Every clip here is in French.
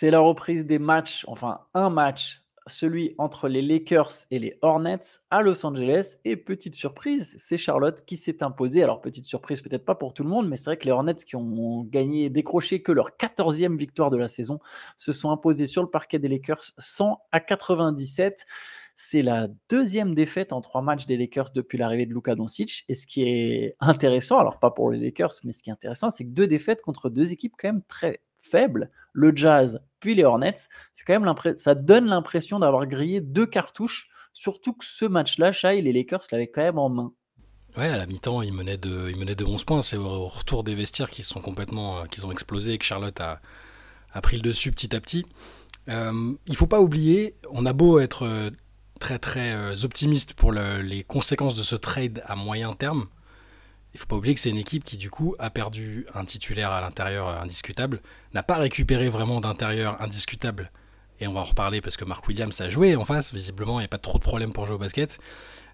C'est la reprise des matchs, enfin un match, celui entre les Lakers et les Hornets à Los Angeles. Et petite surprise, c'est Charlotte qui s'est imposée. Alors petite surprise peut-être pas pour tout le monde, mais c'est vrai que les Hornets qui ont gagné, décroché que leur 14e victoire de la saison, se sont imposés sur le parquet des Lakers 100-97. C'est la deuxième défaite en 3 matchs des Lakers depuis l'arrivée de Luka Doncic. Et ce qui est intéressant, alors pas pour les Lakers, mais ce qui est intéressant, c'est que 2 défaites contre 2 équipes quand même très faibles, le Jazz puis les Hornets. C'est quand même ça donne l'impression d'avoir grillé 2 cartouches, surtout que ce match-là, Shai, les Lakers l'avaient quand même en main. Ouais, à la mi-temps, il menait de 11 points. C'est au retour des vestiaires qu'ils sont complètement, qu'ils ont explosé et que Charlotte a pris le dessus petit à petit. Il faut pas oublier, on a beau être très très optimiste pour les conséquences de ce trade à moyen terme. Il faut pas oublier que c'est une équipe qui du coup a perdu un titulaire à l'intérieur indiscutable, n'a pas récupéré vraiment d'intérieur indiscutable. Et on va en reparler parce que Mark Williams a joué en face, visiblement il n'y a pas trop de problème pour jouer au basket.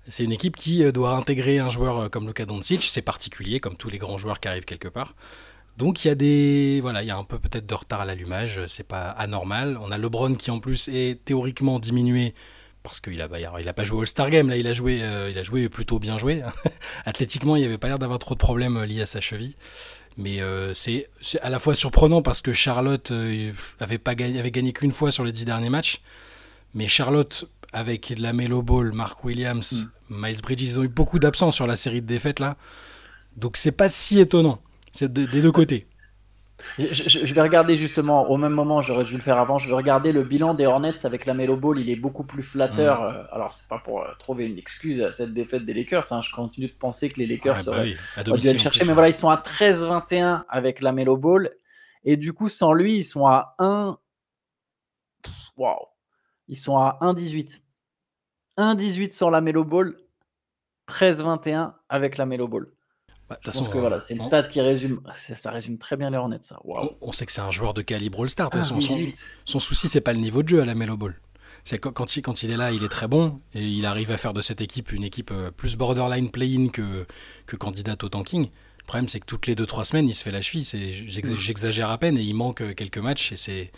C'est une équipe qui doit intégrer un joueur comme Luka Doncic, c'est particulier comme tous les grands joueurs qui arrivent quelque part. Donc il y a il y a un peu peut-être de retard à l'allumage, c'est pas anormal. On a LeBron qui en plus est théoriquement diminué parce qu'il a pas joué All-Star Game, là il a joué plutôt bien joué. Athlétiquement, il n'y avait pas l'air d'avoir trop de problèmes liés à sa cheville. Mais c'est à la fois surprenant parce que Charlotte avait gagné qu'une fois sur les 10 derniers matchs. Mais Charlotte, avec la Melo Ball, Mark Williams, Miles Bridges, ils ont eu beaucoup d'absents sur la série de défaites là. Donc c'est pas si étonnant. C'est des deux côtés. Je vais regarder justement, au même moment, j'aurais dû le faire avant, je vais regarder le bilan des Hornets avec la Melo Ball, il est beaucoup plus Mmh. flatteur. Alors, c'est pas pour trouver une excuse à cette défaite des Lakers, hein. Je continue de penser que les Ouais, Lakers bah auraient, oui, à auraient dû aller domicile en chercher, plus. mais Ouais. voilà, ils sont à 13-21 avec la Melo Ball, et du coup, sans lui, ils sont à 1, waouh, ils sont à 1-18. 1-18 sans la Melo Ball, 13-21 avec la Melo Ball. Bah, de toute Je pense façon, que voilà, c'est une stat qui résume, ça résume très bien les Hornets, ça. Waouh. on sait que c'est un joueur de calibre All-Star. De toute façon, son, 1-18. son souci, c'est pas le niveau de jeu à la Melo Ball. C'est quand il est là, il est très bon et il arrive à faire de cette équipe une équipe plus borderline play-in que candidate au tanking. Le problème, c'est que toutes les 2-3 semaines, il se fait la cheville. J'exagère à peine et il manque quelques matchs et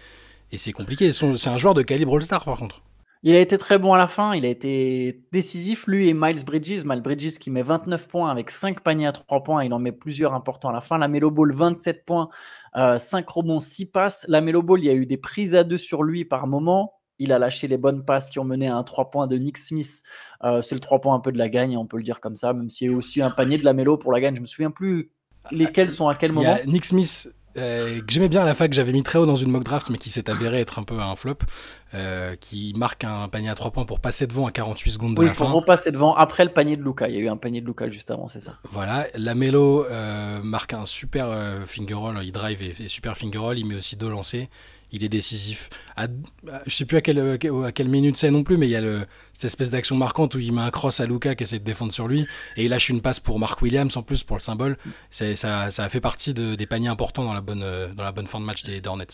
c'est compliqué. C'est un joueur de calibre All-Star par contre. Il a été très bon à la fin, il a été décisif, lui et Miles Bridges. Miles Bridges qui met 29 points avec 5 paniers à 3 points, il en met plusieurs importants à la fin. La Melo Ball, 27 points, 5 rebonds, 6 passes. La Melo Ball, il y a eu des prises à 2 sur lui par moment. Il a lâché les bonnes passes qui ont mené à un 3 points de Nick Smith. C'est le 3 points un peu de la gagne, on peut le dire comme ça, même s'il y a aussi un panier de la Melo pour la gagne. Je me souviens plus lesquels sont à quel Il y a moment. Nick Smith que j'aimais bien à la fac, j'avais mis très haut dans une mock draft, mais qui s'est avéré être un peu un flop, qui marque un panier à 3 points pour passer devant à 48 secondes de Oui, la pour fin. repasser devant après le panier de Luka. Il y a eu un panier de Luka juste avant, c'est ça. Voilà, Lamelo marque un super finger roll, il drive et super finger roll, il met aussi 2 lancers, il est décisif. Je sais plus à quelle minute c'est non plus, mais il y a cette espèce d'action marquante où il met un cross à Luka qui essaie de défendre sur lui et il lâche une passe pour Mark Williams en plus pour le symbole. Ça a fait partie des paniers importants dans la bonne fin de match des Hornets.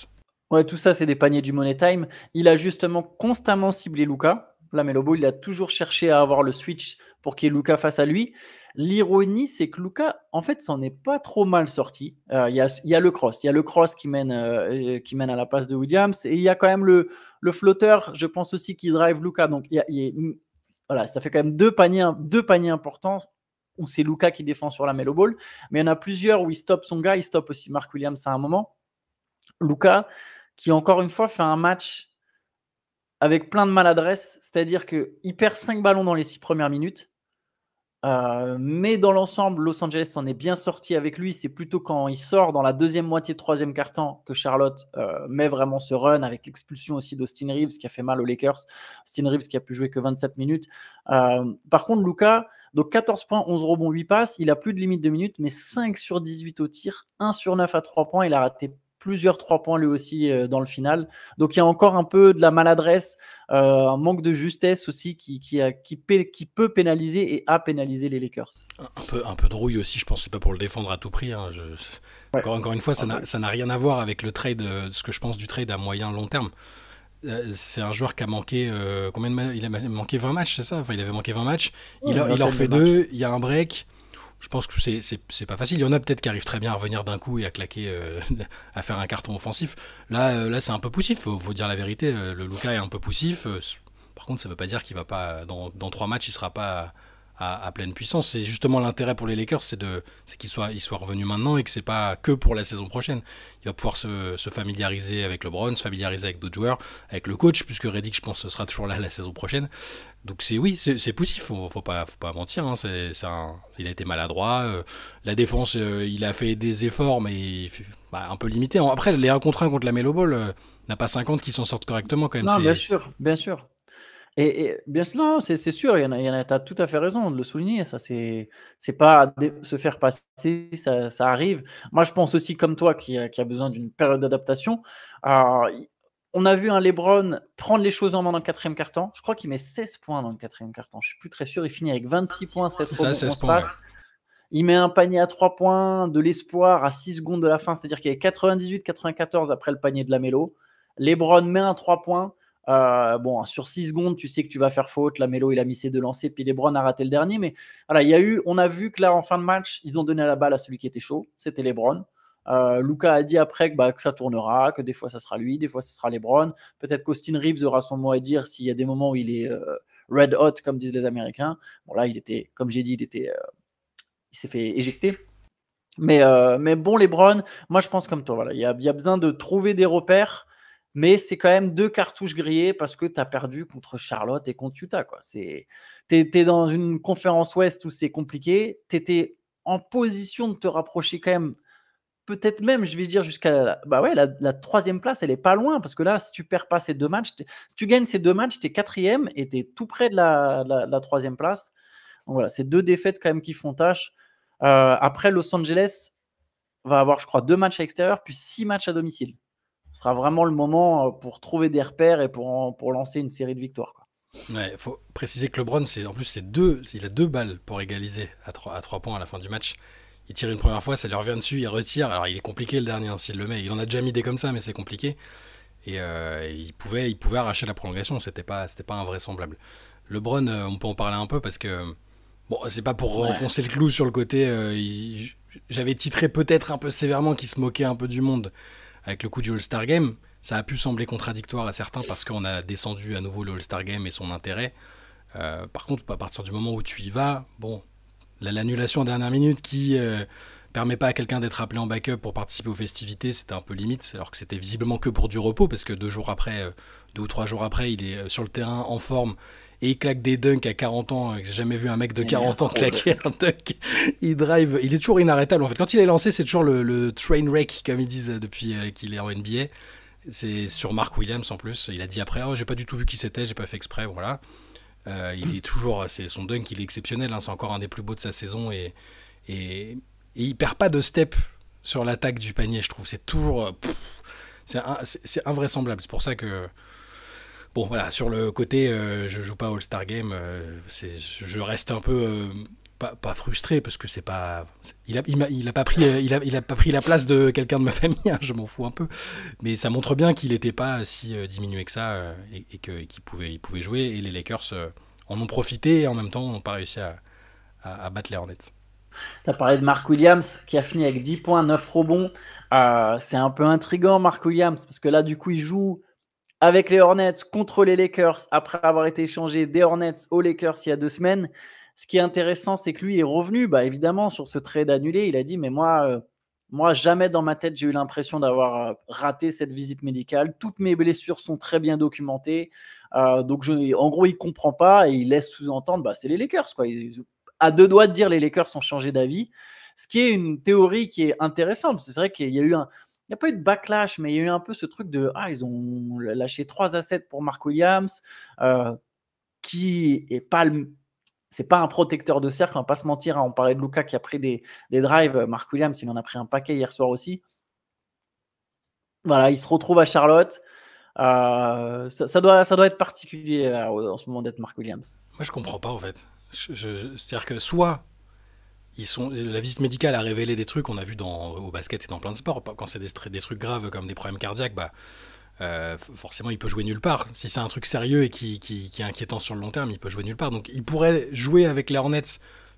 Ouais, tout ça, c'est des paniers du Money Time. Il a justement constamment ciblé Luka. Lamelo Ball, il a toujours cherché à avoir le switch pour qu'il y ait Luka face à lui. L'ironie, c'est que Luka, en fait, s'en est pas trop mal sorti. Il y a le cross. Il y a le cross qui mène à la passe de Williams. Et il y a quand même le flotteur, je pense aussi, qui drive Luka. Donc, voilà, ça fait quand même deux paniers importants où c'est Luka qui défend sur Lamelo Ball. Mais il y en a plusieurs où il stoppe son gars. Il stoppe aussi Mark Williams à un moment. Luka, qui encore une fois fait un match avec plein de maladresse, c'est-à-dire qu'il perd 5 ballons dans les 6 premières minutes, mais dans l'ensemble, Los Angeles s'en est bien sorti avec lui. C'est plutôt quand il sort dans la deuxième moitié de troisième quart-temps que Charlotte met vraiment ce run, avec l'expulsion aussi d'Austin Reeves qui a fait mal aux Lakers. Austin Reeves qui a pu jouer que 27 minutes. Par contre, Luka, donc 14 points, 11 rebonds, 8 passes, il a plus de limite de minutes, mais 5 sur 18 au tir, 1 sur 9 à 3 points. Il a raté plusieurs 3 points lui aussi dans le final. Donc il y a encore un peu de la maladresse, un manque de justesse aussi qui peut pénaliser et a pénalisé les Lakers. Un peu de rouille aussi, je pense, c'est pas pour le défendre à tout prix. Hein. Ouais. Encore une fois, Ah bah oui. ça n'a rien à voir avec le trade, ce que je pense du trade à moyen long terme. C'est un joueur qui a manqué il a manqué 20 matchs, c'est ça. Enfin, il avait manqué 20 matchs. Ouais, Il une en vingtaine de refait matchs. deux. Il y a un break. Je pense que c'est pas facile. Il y en a peut-être qui arrivent très bien à revenir d'un coup et à claquer, à faire un carton offensif. Là c'est un peu poussif, faut dire la vérité. Le Luka est un peu poussif. Par contre, ça veut pas dire qu'il va pas, dans 3 matchs, il sera pas à pleine puissance. C'est justement l'intérêt pour les Lakers, c'est qu'il soit revenu maintenant et que c'est pas que pour la saison prochaine. Il va pouvoir se familiariser avec LeBron, se familiariser avec d'autres joueurs, avec le coach, puisque Redick, je pense, sera toujours là la saison prochaine. Donc c'est poussif, faut pas mentir. Hein. Il a été maladroit. La défense, il a fait des efforts, mais un peu limité. Après, les 1 contre 1 contre la Melo Ball, n'a pas 50 qui s'en sortent correctement quand même. Non, bien sûr, bien sûr. Et bien sûr, non, c'est sûr, tu as tout à fait raison de le souligner. Ça, c'est pas se faire passer, ça arrive. Moi, je pense aussi, comme toi, qui a besoin d'une période d'adaptation. On a vu un LeBron prendre les choses en main dans le quatrième quart-temps. Je crois qu'il met 16 points dans le quatrième quart-temps. Je ne suis plus très sûr. Il finit avec 26 points, 7 rebonds, 11 passes. Il met un panier à 3 points, de l'espoir à 6 secondes de la fin. C'est-à-dire qu'il y avait 98-94 après le panier de la Melo. LeBron met un 3 points. Sur 6 secondes, tu sais que tu vas faire faute. La Melo, il a mis ses 2 lancers, puis LeBron a raté le dernier. Mais voilà, on a vu que là, en fin de match, ils ont donné la balle à celui qui était chaud. C'était LeBron. Luka a dit après que ça tournera, que des fois ça sera lui, des fois ça sera LeBron. Peut-être qu'Austin Reeves aura son mot à dire s'il y a des moments où il est red hot, comme disent les Américains. Bon, là, comme j'ai dit, il s'est fait éjecter. Mais bon, LeBron, moi je pense comme toi. Voilà, il y a besoin de trouver des repères. Mais c'est quand même 2 cartouches grillées parce que tu as perdu contre Charlotte et contre Utah. T'es dans une conférence Ouest où c'est compliqué. Tu étais en position de te rapprocher quand même, peut-être même, je vais dire, jusqu'à la troisième place, elle est pas loin. Parce que là, si tu perds pas ces 2 matchs, si tu gagnes ces 2 matchs, tu es 4e et tu es tout près de la troisième place. Donc voilà, c'est 2 défaites quand même qui font tâche. Après, Los Angeles va avoir, je crois, 2 matchs à l'extérieur, puis 6 matchs à domicile. Ce sera vraiment le moment pour trouver des repères et pour lancer une série de victoires. Ouais, faut préciser que LeBron, il a 2 balles pour égaliser à 3 points à la fin du match. Il tire une première fois, ça lui revient dessus, il retire. Alors il est compliqué le dernier, hein, s'il le met. Il en a déjà mis des comme ça, mais c'est compliqué. Et il pouvait arracher la prolongation, c'était pas invraisemblable. LeBron, on peut en parler un peu parce que, bon, c'est pas pour enfoncer le clou sur le côté. J'avais titré peut-être un peu sévèrement qu'il se moquait un peu du monde avec le coup du All-Star Game. Ça a pu sembler contradictoire à certains parce qu'on a descendu à nouveau le All-Star Game et son intérêt. Par contre, à partir du moment où tu y vas, bon, l'annulation à dernière minute qui permet pas à quelqu'un d'être appelé en backup pour participer aux festivités, c'était un peu limite, alors que c'était visiblement que pour du repos, parce que 2 ou 3 jours après, il est sur le terrain en forme et il claque des dunks à 40 ans. J'ai jamais vu un mec de 40 ans claquer un dunk. Il drive, il est toujours inarrêtable. En fait, quand il est lancé, c'est toujours le train wreck, comme ils disent depuis qu'il est en NBA. C'est sur Mark Williams en plus. Il a dit après, j'ai pas du tout vu qui c'était, j'ai pas fait exprès, voilà. Il est toujours, son dunk, il est exceptionnel. Hein, c'est encore un des plus beaux de sa saison et il perd pas de step sur l'attaque du panier. Je trouve c'est toujours, c'est invraisemblable. C'est pour ça que bon, voilà, sur le côté, je joue pas All-Star Game, je reste un peu pas frustré parce que c'est pas, il a pas pris la place de quelqu'un de ma famille, hein, je m'en fous un peu, mais ça montre bien qu'il n'était pas si diminué que ça et qu'il pouvait jouer et les Lakers en ont profité et en même temps n'ont pas réussi à battre les Hornets. Tu as parlé de Mark Williams qui a fini avec 10 points, 9 rebonds. C'est un peu intriguant, Mark Williams, parce que là, du coup, il joue avec les Hornets contre les Lakers après avoir été échangé des Hornets aux Lakers il y a 2 semaines. Ce qui est intéressant, c'est que lui est revenu, évidemment, sur ce trade annulé. Il a dit, mais moi, jamais dans ma tête, j'ai eu l'impression d'avoir raté cette visite médicale. Toutes mes blessures sont très bien documentées. Donc, en gros, il ne comprend pas et il laisse sous-entendre, c'est les Lakers, quoi. À 2 doigts de dire les Lakers ont changé d'avis. Ce qui est une théorie qui est intéressante. C'est vrai qu'il y a eu il n'y a pas eu de backlash, mais il y a eu un peu ce truc de ils ont lâché 3 assets pour Mark Williams, qui est pas c'est pas un protecteur de cercle, on va pas se mentir. Hein. On parlait de Luka qui a pris des drives. Mark Williams, il en a pris un paquet hier soir aussi. Voilà, il se retrouve à Charlotte. Ça doit être particulier là, en ce moment d'être Mark Williams. Moi, je comprends pas en fait. C'est-à-dire que soit la visite médicale a révélé des trucs qu'on a vu au basket et dans plein de sports. Quand c'est des trucs graves comme des problèmes cardiaques, forcément il peut jouer nulle part. Si c'est un truc sérieux et qui est inquiétant sur le long terme, il peut jouer nulle part. Donc il pourrait jouer avec les Hornets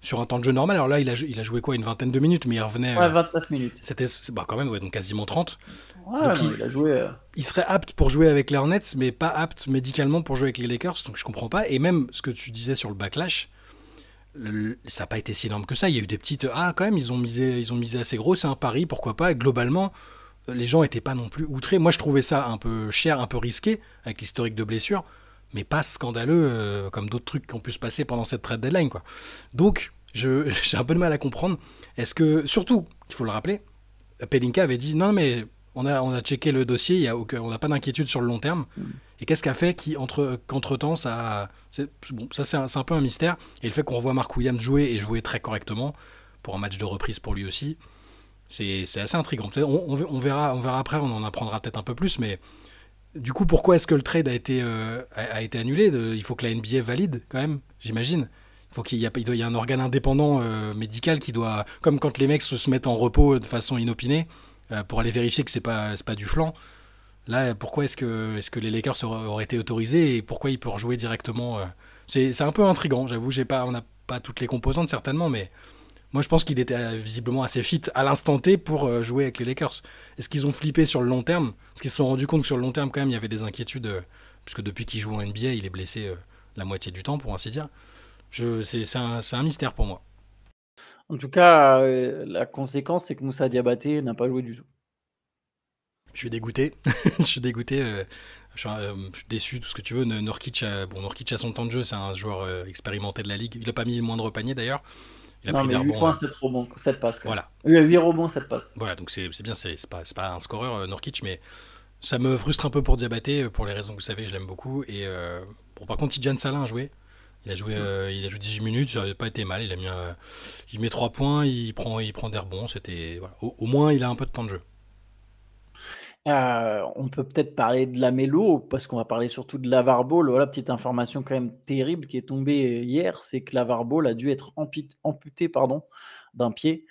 sur un temps de jeu normal. Alors là, il a joué quoi, une vingtaine de minutes, mais il revenait. Ouais, 29 minutes. Bah, quand même, ouais, donc quasiment 30. Ouais, Donc non, il a joué. il serait apte pour jouer avec les Hornets, mais pas apte médicalement pour jouer avec les Lakers. Donc je comprends pas. Et même ce que tu disais sur le backlash, ça n'a pas été si énorme que ça. Il y a eu des petites. Ah, quand même, ils ont misé assez gros, c'est un pari, pourquoi pas. Et globalement, les gens n'étaient pas non plus outrés. Moi, je trouvais ça un peu cher, un peu risqué, avec l'historique de blessures, mais pas scandaleux comme d'autres trucs qui ont pu se passer pendant cette trade deadline, quoi. Donc, j'ai un peu de mal à comprendre. Est-ce que, surtout, il faut le rappeler, Pelinka avait dit non, mais on a checké le dossier, on n'a pas d'inquiétude sur le long terme. Et qu'est-ce qu'a fait qu'entre-temps, bon, ça c'est un peu un mystère. Et le fait qu'on revoit Mark Williams jouer et jouer très correctement pour un match de reprise pour lui aussi, c'est assez intriguant. On verra après, on en apprendra peut-être un peu plus, mais du coup, pourquoi est-ce que le trade a été annulé? Il faut que la NBA valide quand même, j'imagine. Il y a un organe indépendant médical qui doit, comme quand les mecs se mettent en repos de façon inopinée, pour aller vérifier que c'est pas du flanc. Là, pourquoi est-ce que les Lakers auraient été autorisés et pourquoi ils peuvent rejouer directement c'est un peu intriguant, j'avoue. On n'a pas toutes les composantes certainement, mais moi je pense qu'il était visiblement assez fit à l'instant T pour jouer avec les Lakers. Est-ce qu'ils ont flippé sur le long terme? Est-ce qu'ils se sont rendus compte que sur le long terme quand même il y avait des inquiétudes, puisque depuis qu'il joue en NBA il est blessé la moitié du temps pour ainsi dire. C'est un mystère pour moi. En tout cas, la conséquence, c'est que Moussa Diabaté n'a pas joué du tout. Je suis dégoûté. Je suis dégoûté. Je suis déçu, tout ce que tu veux. Nurkic a son temps de jeu. C'est un joueur expérimenté de la ligue. Il n'a pas mis le moindre panier d'ailleurs. Il a Non, pris mais des 8 rebonds. points, 7 rebonds, 7 passes. Voilà. 8 rebonds, 7 passes. Voilà, donc c'est bien. C'est pas un scoreur, Nurkic, mais ça me frustre un peu pour Diabaté, pour les raisons que vous savez, je l'aime beaucoup. Et bon, par contre, Tidjane Salin a joué. Il a joué 18 minutes, ça n'avait pas été mal. Il met 3 points, il prend des rebonds. Voilà. Au moins, il a un peu de temps de jeu. On peut peut-être parler de Lamelo, parce qu'on va parler surtout de LaVar Ball. Voilà, petite information quand même terrible qui est tombée hier, c'est que LaVar Ball a dû être amputé d'un pied.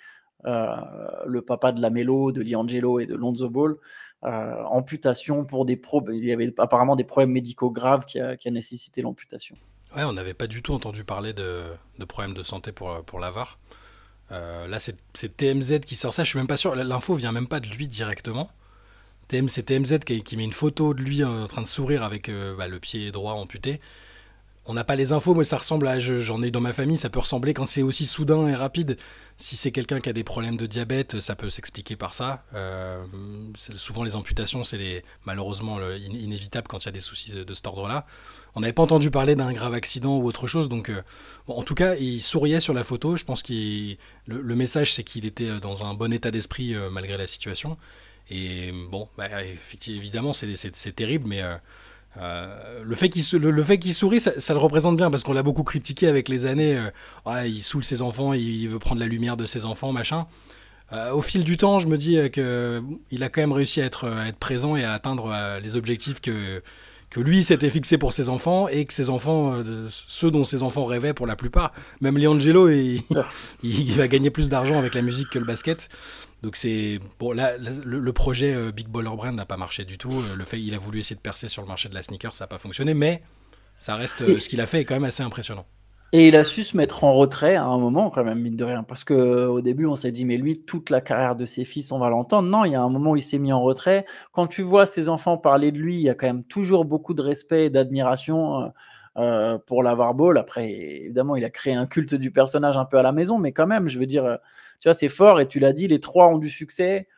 Le papa de Lamelo, de Liangelo et de Lonzo Ball, amputation pour il y avait apparemment des problèmes médicaux graves qui a nécessité l'amputation. Ouais, on n'avait pas du tout entendu parler de problèmes de santé pour LaVar. Là, c'est TMZ qui sort ça, je suis même pas sûr. L'info vient même pas de lui directement. C'est TMZ qui met une photo de lui en train de sourire avec le pied droit amputé. On n'a pas les infos, mais ça ressemble à. J'en ai dans ma famille, ça peut ressembler quand c'est aussi soudain et rapide. Si c'est quelqu'un qui a des problèmes de diabète, ça peut s'expliquer par ça. Souvent, les amputations, c'est malheureusement inévitable quand il y a des soucis de cet ordre-là. On n'avait pas entendu parler d'un grave accident ou autre chose, donc bon, en tout cas, il souriait sur la photo. Je pense le message, c'est qu'il était dans un bon état d'esprit malgré la situation. Et bon, évidemment, c'est terrible, mais le fait qu'il sourit, ça le représente bien, parce qu'on l'a beaucoup critiqué avec les années. Il saoule ses enfants, il veut prendre la lumière de ses enfants, machin. Au fil du temps, je me dis qu'il a quand même réussi à être présent et à atteindre les objectifs que lui s'était fixé pour ses enfants, et que ses enfants, ceux dont ses enfants rêvaient pour la plupart. Même Liangelo, il va gagner plus d'argent avec la musique que le basket. Donc c'est bon, là le projet Big Baller Brand n'a pas marché du tout. Il a voulu essayer de percer sur le marché de la sneaker, ça n'a pas fonctionné, mais ça reste ce qu'il a fait est quand même assez impressionnant. Et il a su se mettre en retrait à un moment quand même, mine de rien, parce que au début on s'est dit mais lui, toute la carrière de ses fils on va l'entendre. Non, il y a un moment où il s'est mis en retrait. Quand tu vois ses enfants parler de lui, il y a quand même toujours beaucoup de respect et d'admiration pour LaVar Ball. Après évidemment il a créé un culte du personnage un peu à la maison, mais quand même je veux dire, tu vois, c'est fort, et tu l'as dit, les trois ont du succès.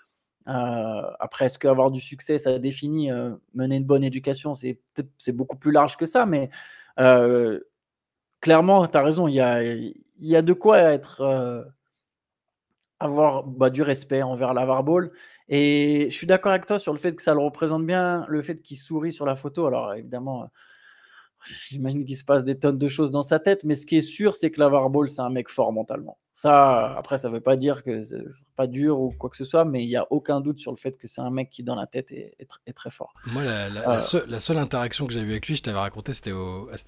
Après, est-ce qu'avoir du succès, ça définit mener une bonne éducation? C'est beaucoup plus large que ça, mais clairement, tu as raison, il y a de quoi avoir du respect envers LaVar Ball. Et je suis d'accord avec toi sur le fait que ça le représente bien, le fait qu'il sourit sur la photo. Alors évidemment, j'imagine qu'il se passe des tonnes de choses dans sa tête, mais ce qui est sûr, c'est que LaVar Ball, c'est un mec fort mentalement. Ça, après, ça ne veut pas dire que c'est pas dur ou quoi que ce soit, mais il n'y a aucun doute sur le fait que c'est un mec qui, dans la tête, est très fort. Moi, la seule interaction que j'ai eue avec lui, je t'avais raconté, c'était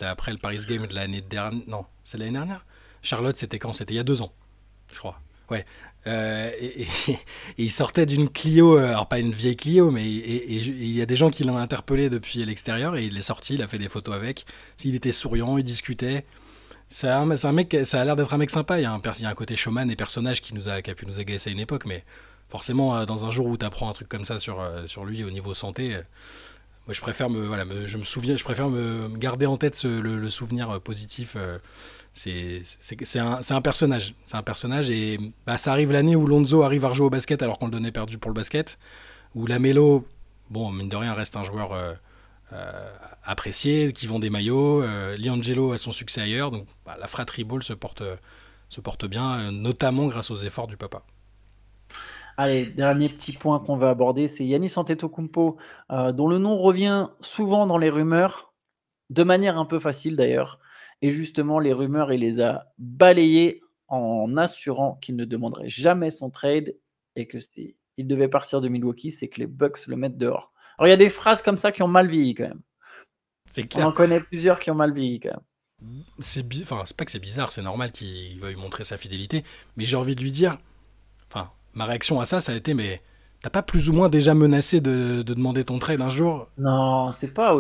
après le Paris Game de l'année dernière. Non, c'est l'année dernière. Charlotte, c'était quand? C'était il y a 2 ans, je crois. Ouais. Et il sortait d'une Clio, alors pas une vieille Clio, mais il y a des gens qui l'ont interpellé depuis l'extérieur, et il est sorti, il a fait des photos avec. Il était souriant, il discutait. C'est un mec, ça a l'air d'être un mec sympa. Il y a un côté showman et personnage qui a pu nous agacer à une époque, mais forcément, dans un jour où tu apprends un truc comme ça sur lui au niveau santé, moi je préfère je préfère me garder en tête le souvenir positif. C'est un personnage. C'est un personnage et bah, ça arrive l'année où Lonzo arrive à rejouer au basket alors qu'on le donnait perdu pour le basket. Où Lamelo, bon, mine de rien, reste un joueur apprécié, qui vend des maillots. Liangelo a son succès ailleurs. Donc bah, la fratrie Ball se porte bien, notamment grâce aux efforts du papa. Allez, dernier petit point qu'on va aborder, c'est Giannis Antetokounmpo, dont le nom revient souvent dans les rumeurs, de manière un peu facile d'ailleurs. Et justement, les rumeurs, il les a balayées en assurant qu'il ne demanderait jamais son trade et que s'il devait partir de Milwaukee, c'est que les Bucks le mettent dehors. Alors, il y a des phrases comme ça qui ont mal vieilli quand même. C'est On clair. en connaît plusieurs qui ont mal vieilli quand même. C'est pas que c'est bizarre, c'est normal qu'il veuille montrer sa fidélité, mais j'ai envie de lui dire, enfin, ma réaction à ça a été, mais t'as pas plus ou moins déjà menacé de demander ton trade un jour? Non, c'est pas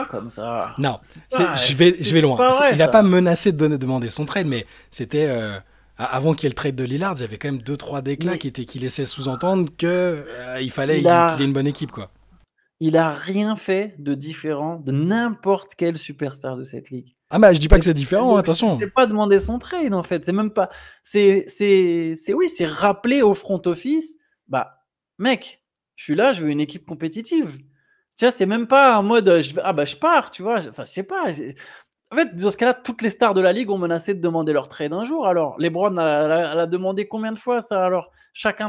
comme ça. Non, je vais C'est loin. pas vrai, Il a ça. pas menacé de demander son trade, mais c'était avant qu'il y ait le trade de Lillard, il y avait quand même 2-3 déclats Mais qui laissaient sous-entendre que il fallait il qu'il ait a, une bonne équipe, quoi. il a rien fait de différent de n'importe quel superstar de cette ligue. Ah bah je dis pas Et que c'est différent, donc, attention. c'est pas demander son trade en fait. C'est même pas. Oui, c'est rappeler au front office. Bah, mec, je suis là, je veux une équipe compétitive. Tu vois, c'est même pas en mode je pars, tu vois. Enfin, je sais pas. En fait, dans ce cas-là, toutes les stars de la ligue ont menacé de demander leur trade un jour. Alors, LeBron a demandé combien de fois ça? Alors, chaque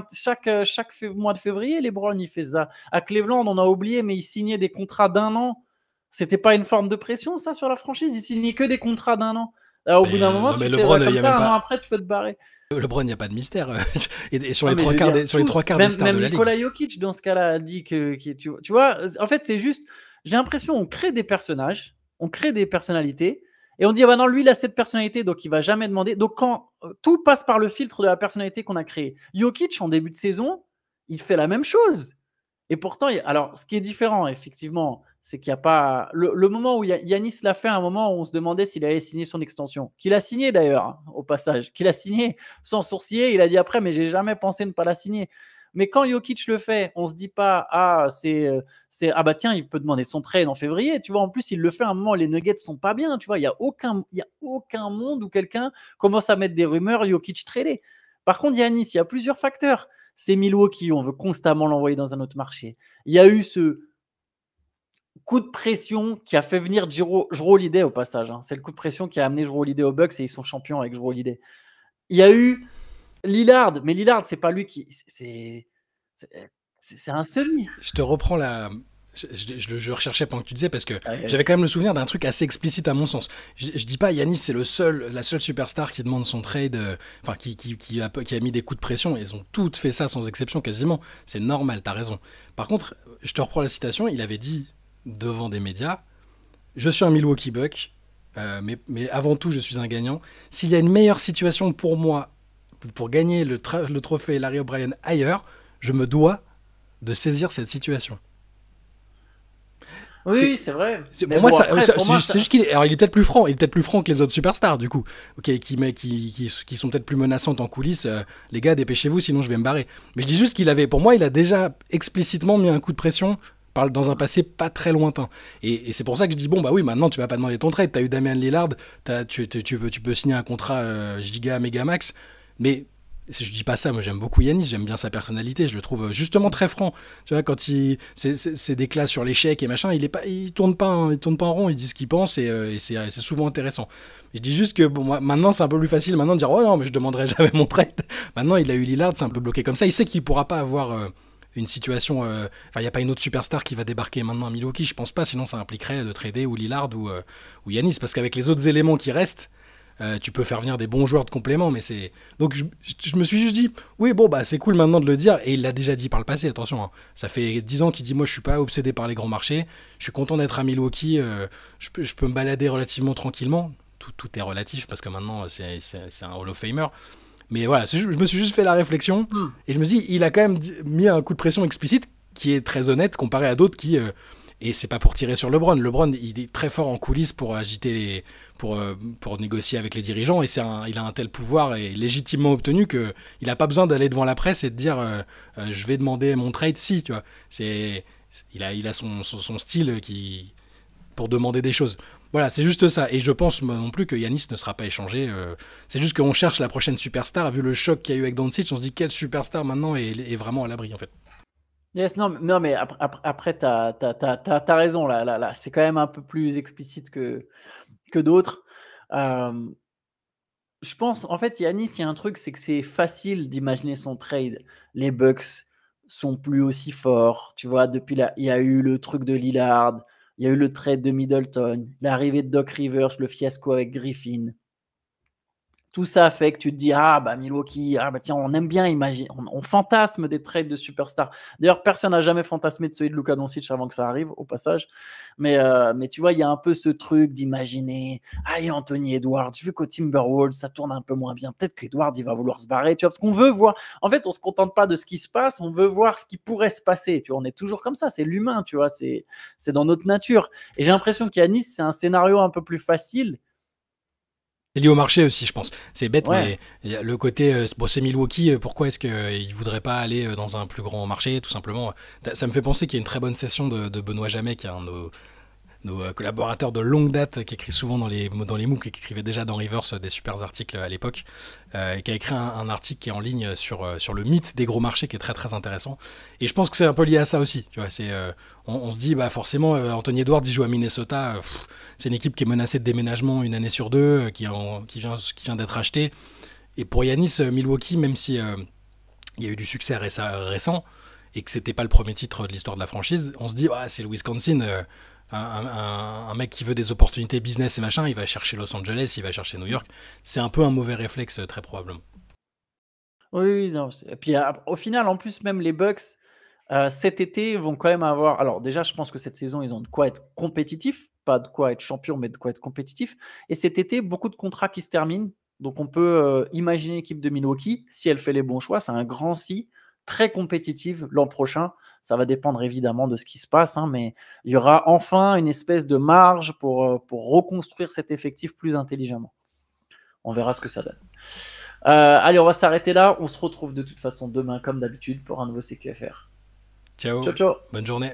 mois de février, LeBron, il fait ça. À Cleveland, on a oublié, mais il signait des contrats d'1 an. C'était pas une forme de pression, ça, sur la franchise? Il signait que des contrats d'1 an. Alors, au bout d'un moment, Non mais tu sais, LeBron, il comme y a même ça, un an pas. après, tu peux te barrer. LeBron, il n'y a pas de mystère. Et sur Non, les mais je trois veux quarts dire, sur les trois tous, quarts des stars même de la ligue. Nikola Jokic, dans ce cas-là, a dit tu vois, en fait, c'est juste, j'ai l'impression, on crée des personnages, on crée des personnalités, et on dit, ah bah non, lui, il a cette personnalité, donc il va jamais demander. Donc, quand tout passe par le filtre de la personnalité qu'on a créée, Jokic, en début de saison, il fait la même chose. Et pourtant, alors, ce qui est différent, effectivement, c'est qu'il n'y a pas. Le moment où Yanis l'a fait, un moment où on se demandait s'il allait signer son extension, qu'il a signé d'ailleurs, hein, au passage, qu'il a signé sans sourciller. Il a dit après, mais j'ai jamais pensé ne pas la signer. Mais quand Jokic le fait, on se dit pas, ah bah tiens, il peut demander son trade en février. Tu vois, en plus, il le fait à un moment où les Nuggets sont pas bien. Tu vois, il y a aucun monde où quelqu'un commence à mettre des rumeurs Jokic tradé. Par contre, Yanis, il y a plusieurs facteurs. C'est Milwaukee, on veut constamment l'envoyer dans un autre marché. Il y a eu ce coup de pression qui a fait venir Jrue Holiday au passage, hein. C'est le coup de pression qui a amené Jrue Holiday aux Bucks et ils sont champions avec Jrue Holiday. Il y a eu Lillard, mais Lillard, c'est pas lui qui. C'est un semi. Je te reprends la. Je recherchais pendant que tu disais parce que Ouais, j'avais quand même le souvenir d'un truc assez explicite à mon sens. Je dis pas Yanis c'est la seule superstar qui demande son trade, enfin qui a mis des coups de pression. Ils ont toutes fait ça sans exception quasiment. C'est normal, t'as raison. Par contre, je te reprends la citation. Il avait dit devant des médias, je suis un Milwaukee Buck, mais avant tout je suis un gagnant. S'il y a une meilleure situation pour moi pour gagner le trophée Larry O'Brien ailleurs, je me dois de saisir cette situation. oui, c'est vrai. Pour Mais moi, bon, après, pour moi, c'est juste qu'il est, alors il est peut-être plus franc, il est peut-être plus franc que les autres superstars du coup, qui sont peut-être plus menaçantes en coulisses. Les gars, dépêchez-vous, sinon je vais me barrer. Mais je dis juste pour moi, il a déjà explicitement mis un coup de pression dans un passé pas très lointain. Et c'est pour ça que je dis bon bah oui, maintenant tu vas pas demander ton trade. T'as eu Damian Lillard, tu peux signer un contrat giga méga max, mais je dis pas ça, moi j'aime beaucoup Yanis, j'aime bien sa personnalité, je le trouve justement très franc. Tu vois, quand c'est des classes sur l'échec et machin, il tourne pas en rond, il dit ce qu'il pense et c'est souvent intéressant. Je dis juste que bon, moi, maintenant c'est un peu plus facile maintenant de dire oh non mais je demanderai jamais mon trade. Maintenant il a eu Lillard, c'est un peu bloqué comme ça. Il sait qu'il pourra pas avoir une situation. Enfin il y a pas une autre superstar qui va débarquer maintenant à Milwaukee, je pense pas. Sinon ça impliquerait de trader ou Lillard ou Yanis parce qu'avec les autres éléments qui restent. Tu peux faire venir des bons joueurs de complément, mais c'est. Donc je me suis juste dit, oui, bon, bah c'est cool maintenant de le dire, et il l'a déjà dit par le passé, attention, hein. Ça fait 10 ans qu'il dit, moi je suis pas obsédé par les grands marchés, je suis content d'être à Milwaukee, je peux me balader relativement tranquillement. Tout est relatif parce que maintenant c'est un Hall of Famer. Mais voilà, je me suis juste fait la réflexion, et je me dis, il a quand même mis un coup de pression explicite qui est très honnête comparé à d'autres qui. Et c'est pas pour tirer sur LeBron. LeBron, il est très fort en coulisses pour agiter pour négocier avec les dirigeants. Et il a un tel pouvoir et légitimement obtenu que il a pas besoin d'aller devant la presse et de dire je vais demander mon trade si, tu vois. Il a son style pour demander des choses. Voilà, c'est juste ça. Et je pense non plus que Yanis ne sera pas échangé. C'est juste qu'on cherche la prochaine superstar. Vu le choc qu'il y a eu avec Doncic, on se dit quelle superstar maintenant est vraiment à l'abri, en fait. Yes, non, mais après t'as raison. Là, c'est quand même un peu plus explicite que d'autres. Je pense, en fait, Yanis, il y a un truc, c'est que c'est facile d'imaginer son trade. Les Bucks sont plus aussi forts. Tu vois, il y a eu le truc de Lillard, il y a eu le trade de Middleton, l'arrivée de Doc Rivers, le fiasco avec Griffin. Tout ça fait que tu te dis, ah bah Milwaukee, ah bah tiens, on aime bien imaginer, on fantasme des trades de superstars. D'ailleurs, personne n'a jamais fantasmé de celui de Luka Doncic avant que ça arrive, au passage. Mais tu vois, il y a un peu ce truc d'imaginer, ah, il y a Anthony Edwards, vu qu'au Timberwolves, ça tourne un peu moins bien. Peut-être qu'Edwards, il va vouloir se barrer, tu vois, parce qu'on veut voir. En fait, on se contente pas de ce qui se passe, on veut voir ce qui pourrait se passer. Tu vois, on est toujours comme ça, c'est l'humain, tu vois, c'est dans notre nature. Et j'ai l'impression qu'Yanis, c'est un scénario un peu plus facile. C'est lié au marché aussi, je pense. C'est bête, Ouais. mais le côté, bon, c'est Milwaukee, pourquoi est-ce qu'ils ne voudraient pas aller dans un plus grand marché, tout simplement. Ça me fait penser qu'il y a une très bonne session de Benoît Jamet, qui est un de nos collaborateurs de longue date, qui écrit souvent dans les MOOC et qui écrivait déjà dans Rivers des super articles à l'époque, et qui a écrit un article qui est en ligne sur le mythe des gros marchés, qui est très très intéressant. Et je pense que c'est un peu lié à ça aussi. Tu vois, on se dit, bah forcément, Anthony Edwards, il joue à Minnesota, c'est une équipe qui est menacée de déménagement une année sur deux, qui vient d'être achetée. Et pour Yanis, Milwaukee, même si il y a eu du succès récent, et que c'était pas le premier titre de l'histoire de la franchise, on se dit, ah, c'est le Wisconsin, un mec qui veut des opportunités business et machin, il va chercher Los Angeles, il va chercher New York. C'est un peu un mauvais réflexe, très probablement. Oui, oui, non. Et puis au final, en plus, même les Bucks, cet été, vont quand même avoir. Alors, déjà, je pense que cette saison, ils ont de quoi être compétitifs. Pas de quoi être champion, mais de quoi être compétitif. Et cet été, beaucoup de contrats qui se terminent. Donc, on peut imaginer l'équipe de Milwaukee, si elle fait les bons choix, c'est un grand si, très compétitive l'an prochain. Ça va dépendre évidemment de ce qui se passe, hein, mais il y aura enfin une espèce de marge pour reconstruire cet effectif plus intelligemment. On verra ce que ça donne. Allez, on va s'arrêter là. On se retrouve de toute façon demain, comme d'habitude, pour un nouveau CQFR. Ciao, Ciao, ciao. bonne journée.